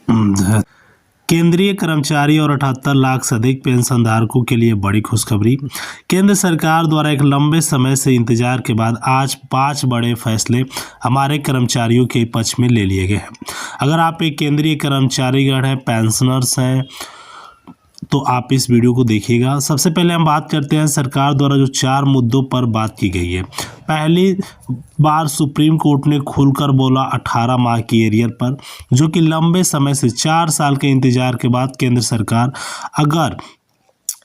केंद्रीय कर्मचारी और 78 लाख से अधिक पेंशनधारकों के लिए बड़ी खुशखबरी। केंद्र सरकार द्वारा एक लंबे समय से इंतजार के बाद आज 5 बड़े फैसले हमारे कर्मचारियों के पक्ष में ले लिए गए हैं। अगर आप एक केंद्रीय कर्मचारीगण हैं, पेंशनर्स हैं, तो आप इस वीडियो को देखिएगा। सबसे पहले हम बात करते हैं सरकार द्वारा जो 4 मुद्दों पर बात की गई है। पहली बार सुप्रीम कोर्ट ने खुलकर बोला 18 माह की एरियर पर, जो कि लंबे समय से 4 साल के इंतजार के बाद केंद्र सरकार अगर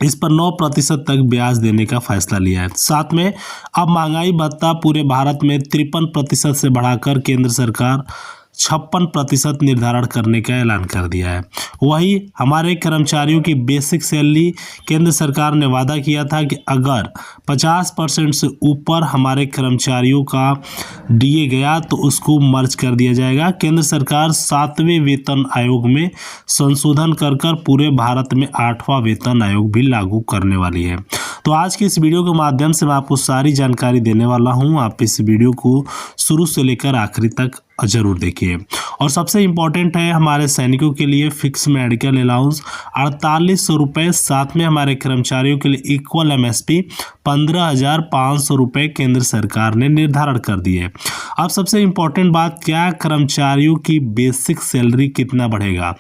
इस पर 9% तक ब्याज देने का फैसला लिया है। साथ में अब महंगाई भत्ता पूरे भारत में 53% से बढ़ाकर केंद्र सरकार 56% निर्धारण करने का ऐलान कर दिया है। वही हमारे कर्मचारियों की बेसिक सैलरी केंद्र सरकार ने वादा किया था कि अगर 50% से ऊपर हमारे कर्मचारियों का दिए गया तो उसको मर्ज कर दिया जाएगा। केंद्र सरकार 7वें वेतन आयोग में संशोधन कर पूरे भारत में 8वां वेतन आयोग भी लागू करने वाली है। तो आज की इस वीडियो के माध्यम से मैं आपको सारी जानकारी देने वाला हूं। आप इस वीडियो को शुरू से लेकर आखिरी तक जरूर देखिए। और सबसे इम्पोर्टेंट है हमारे सैनिकों के लिए फिक्स मेडिकल अलाउंस 4800 रुपये, साथ में हमारे कर्मचारियों के लिए इक्वल MSP 15,500 रुपये केंद्र सरकार ने निर्धारण कर दी है। अब सबसे इम्पोर्टेंट बात, क्या कर्मचारियों की बेसिक सैलरी कितना बढ़ेगा।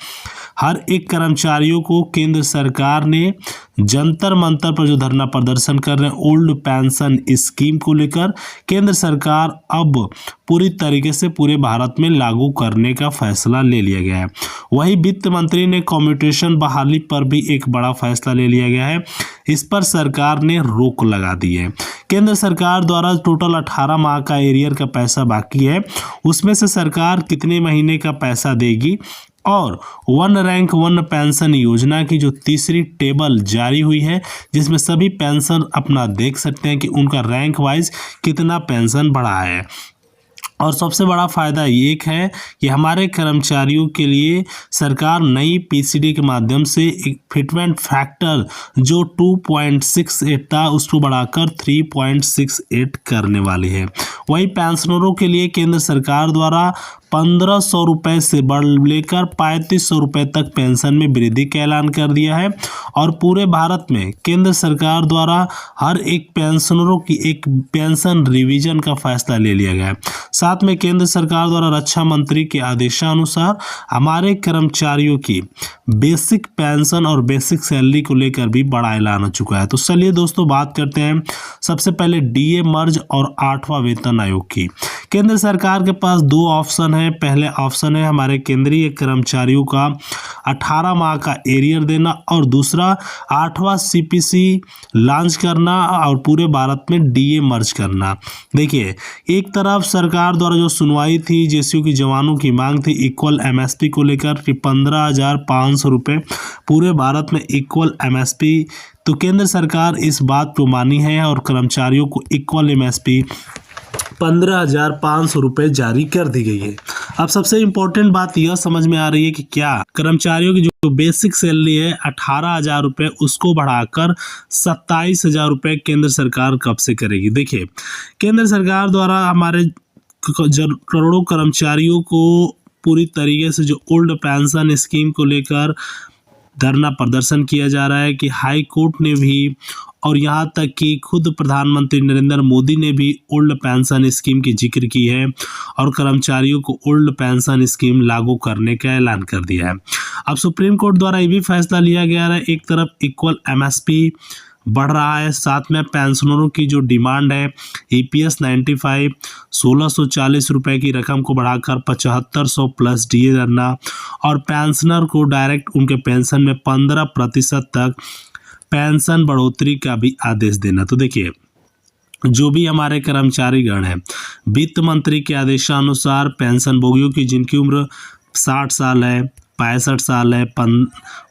हर एक कर्मचारियों को केंद्र सरकार ने जंतर मंतर पर जो धरना प्रदर्शन कर रहे हैं ओल्ड पेंशन स्कीम को लेकर, केंद्र सरकार अब पूरी तरीके से पूरे भारत में लागू करने का फैसला ले लिया गया है। वही वित्त मंत्री ने कम्यूटेशन बहाली पर भी एक बड़ा फैसला ले लिया गया है। इस पर सरकार ने रोक लगा दी है। केंद्र सरकार द्वारा टोटल 18 माह का एरियर का पैसा बाकी है, उसमें से सरकार कितने महीने का पैसा देगी और वन रैंक वन पेंशन योजना की जो तीसरी टेबल जारी हुई है, जिसमें सभी पेंशन अपना देख सकते हैं कि उनका रैंक वाइज कितना पेंशन बढ़ा है। और सबसे बड़ा फायदा ये है कि हमारे कर्मचारियों के लिए सरकार नई PCD के माध्यम से एक फिटमेंट फैक्टर जो 2.68 था उसको बढ़ाकर 3.68 करने वाली है। वही पेंशनरों के लिए केंद्र सरकार द्वारा 1500 रुपये से बढ़ लेकर 3500 रुपये तक पेंशन में वृद्धि का ऐलान कर दिया है। और पूरे भारत में केंद्र सरकार द्वारा हर एक पेंशनरों की एक पेंशन रिवीजन का फैसला ले लिया गया है। साथ में केंद्र सरकार द्वारा रक्षा मंत्री के आदेशानुसार हमारे कर्मचारियों की बेसिक पेंशन और बेसिक सैलरी को लेकर भी बड़ा ऐलान हो चुका है। तो चलिए दोस्तों बात करते हैं सबसे पहले DA मर्ज और 8वां वेतन आयोग की। केंद्र सरकार के पास 2 ऑप्शन है। पहले ऑप्शन है हमारे केंद्रीय कर्मचारियों का 18 माह का एरियर देना और दूसरा 8वां CPC लॉन्च करना और पूरे भारत में DA मर्ज करना। देखिए, एक तरफ सरकार द्वारा जो सुनवाई थी JSU की जवानों की मांग थी इक्वल MSP को लेकर कि 15,500 रुपये पूरे भारत में इक्वल MSP, तो केंद्र सरकार इस बात को मानी है और कर्मचारियों को इक्वल MSP 15,500 रुपये जारी कर दी गई है। अब सबसे इम्पोर्टेंट बात यह समझ में आ रही है कि क्या कर्मचारियों की जो बेसिक सैलरी है 18,000 रुपये उसको बढ़ाकर 27,000 रुपये केंद्र सरकार कब से करेगी। देखिए, केंद्र सरकार द्वारा हमारे करोड़ों कर्मचारियों को पूरी तरीके से जो ओल्ड पेंशन स्कीम को लेकर धरना प्रदर्शन किया जा रहा है कि हाई कोर्ट ने भी और यहाँ तक कि खुद प्रधानमंत्री नरेंद्र मोदी ने भी ओल्ड पेंशन स्कीम की जिक्र की है और कर्मचारियों को ओल्ड पेंशन स्कीम लागू करने का ऐलान कर दिया है। अब सुप्रीम कोर्ट द्वारा ये भी फैसला लिया गया है, एक तरफ इक्वल MSP बढ़ रहा है, साथ में पेंशनरों की जो डिमांड है EPS 95 1640 रुपये की रकम को बढ़ाकर 7500 प्लस DA करना और पेंशनर को डायरेक्ट उनके पेंशन में 15% तक पेंशन बढ़ोतरी का भी आदेश देना। तो देखिए, जो भी हमारे कर्मचारीगण हैं, वित्त मंत्री के आदेशानुसार पेंशन भोगियों की जिनकी उम्र 60 साल है, 65 साल है,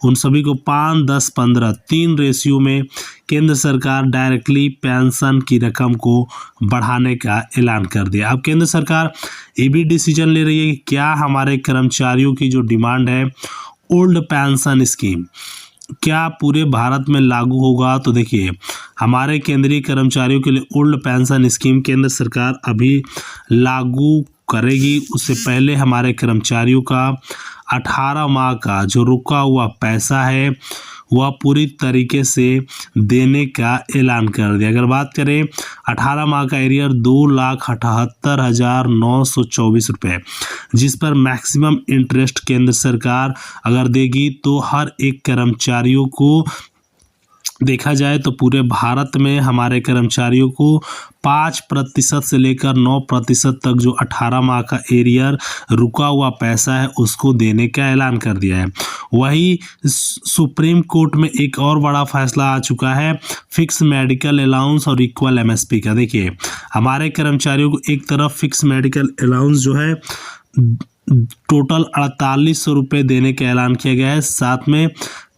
उन सभी को 5, 10, 15 3 रेशियो में केंद्र सरकार डायरेक्टली पेंशन की रकम को बढ़ाने का ऐलान कर दिया। अब केंद्र सरकार ये भी डिसीजन ले रही है कि क्या हमारे कर्मचारियों की जो डिमांड है ओल्ड पेंशन स्कीम क्या पूरे भारत में लागू होगा। तो देखिए, हमारे केंद्रीय कर्मचारियों के लिए ओल्ड पेंशन स्कीम केंद्र सरकार अभी लागू करेगी। उससे पहले हमारे कर्मचारियों का 18 माह का जो रुका हुआ पैसा है वह पूरी तरीके से देने का ऐलान कर दिया। अगर बात करें 18 माह का एरियर 2,78,924 रुपये, जिस पर मैक्सिमम इंटरेस्ट केंद्र सरकार अगर देगी तो हर एक कर्मचारियों को देखा जाए तो पूरे भारत में हमारे कर्मचारियों को 5% से लेकर 9% तक जो 18 माह का एरियर रुका हुआ पैसा है उसको देने का ऐलान कर दिया है। वही सुप्रीम कोर्ट में एक और बड़ा फैसला आ चुका है फिक्स मेडिकल अलाउंस और इक्वल एमएसपी का। देखिए हमारे कर्मचारियों को एक तरफ फिक्स मेडिकल अलाउंस जो है टोटल 4800 रुपये देने का ऐलान किया गया है। साथ में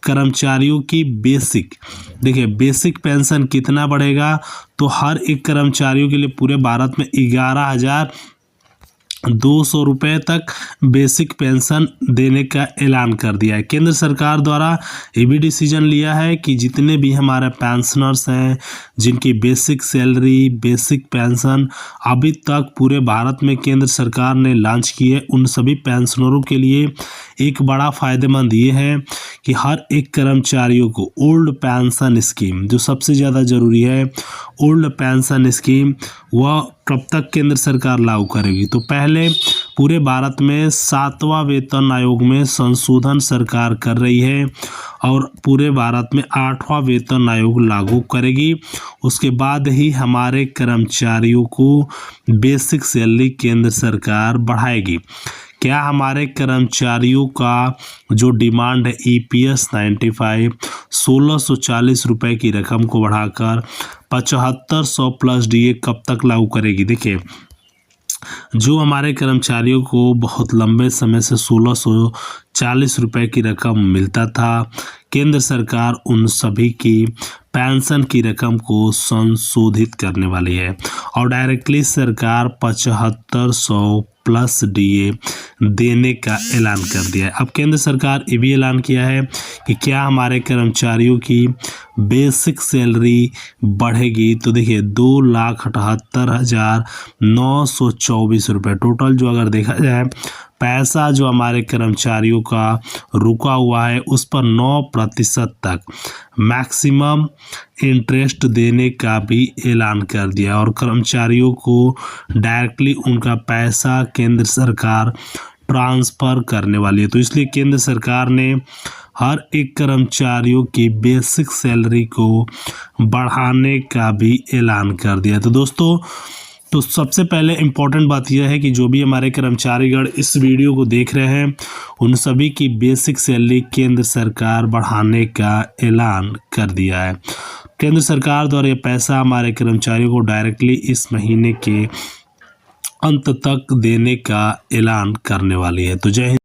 कर्मचारियों की बेसिक, देखिए बेसिक पेंशन कितना बढ़ेगा तो हर एक कर्मचारियों के लिए पूरे भारत में 11,200 रुपये तक बेसिक पेंशन देने का ऐलान कर दिया है। केंद्र सरकार द्वारा ये भी डिसीजन लिया है कि जितने भी हमारे पेंशनर्स हैं जिनकी बेसिक सैलरी, बेसिक पेंशन अभी तक पूरे भारत में केंद्र सरकार ने लॉन्च की है, उन सभी पेंशनरों के लिए एक बड़ा फ़ायदेमंद ये है कि हर एक कर्मचारियों को ओल्ड पेंशन स्कीम, जो सबसे ज़्यादा ज़रूरी है, ओल्ड पेंशन स्कीम वह कब तक केंद्र सरकार लागू करेगी। तो पहले पूरे भारत में 7वां वेतन आयोग में संशोधन सरकार कर रही है और पूरे भारत में 8वां वेतन आयोग लागू करेगी। उसके बाद ही हमारे कर्मचारियों को बेसिक सैलरी केंद्र सरकार बढ़ाएगी। क्या हमारे कर्मचारियों का जो डिमांड है EPS 95 1640 रुपये की रकम को बढ़ाकर 7500 प्लस DA कब तक लागू करेगी। देखिए जो हमारे कर्मचारियों को बहुत लंबे समय से 1640 रुपये की रकम मिलता था, केंद्र सरकार उन सभी की पेंशन की रकम को संशोधित करने वाली है और डायरेक्टली सरकार 7500 प्लस DA देने का ऐलान कर दिया है। अब केंद्र सरकार ये भी ऐलान किया है कि क्या हमारे कर्मचारियों की बेसिक सैलरी बढ़ेगी। तो देखिए 2,78,924 रुपये टोटल जो अगर देखा जाए पैसा जो हमारे कर्मचारियों का रुका हुआ है उस पर 9% तक मैक्सिमम इंटरेस्ट देने का भी ऐलान कर दिया और कर्मचारियों को डायरेक्टली उनका पैसा केंद्र सरकार ट्रांसफ़र करने वाली है। तो इसलिए केंद्र सरकार ने हर एक कर्मचारियों की बेसिक सैलरी को बढ़ाने का भी ऐलान कर दिया। तो दोस्तों तो सबसे पहले इम्पॉर्टेंट बात यह है कि जो भी हमारे कर्मचारीगण इस वीडियो को देख रहे हैं उन सभी की बेसिक सैलरी केंद्र सरकार बढ़ाने का ऐलान कर दिया है। केंद्र सरकार द्वारा ये पैसा हमारे कर्मचारियों को डायरेक्टली इस महीने के अंत तक देने का ऐलान करने वाली है। तो जय हिंद।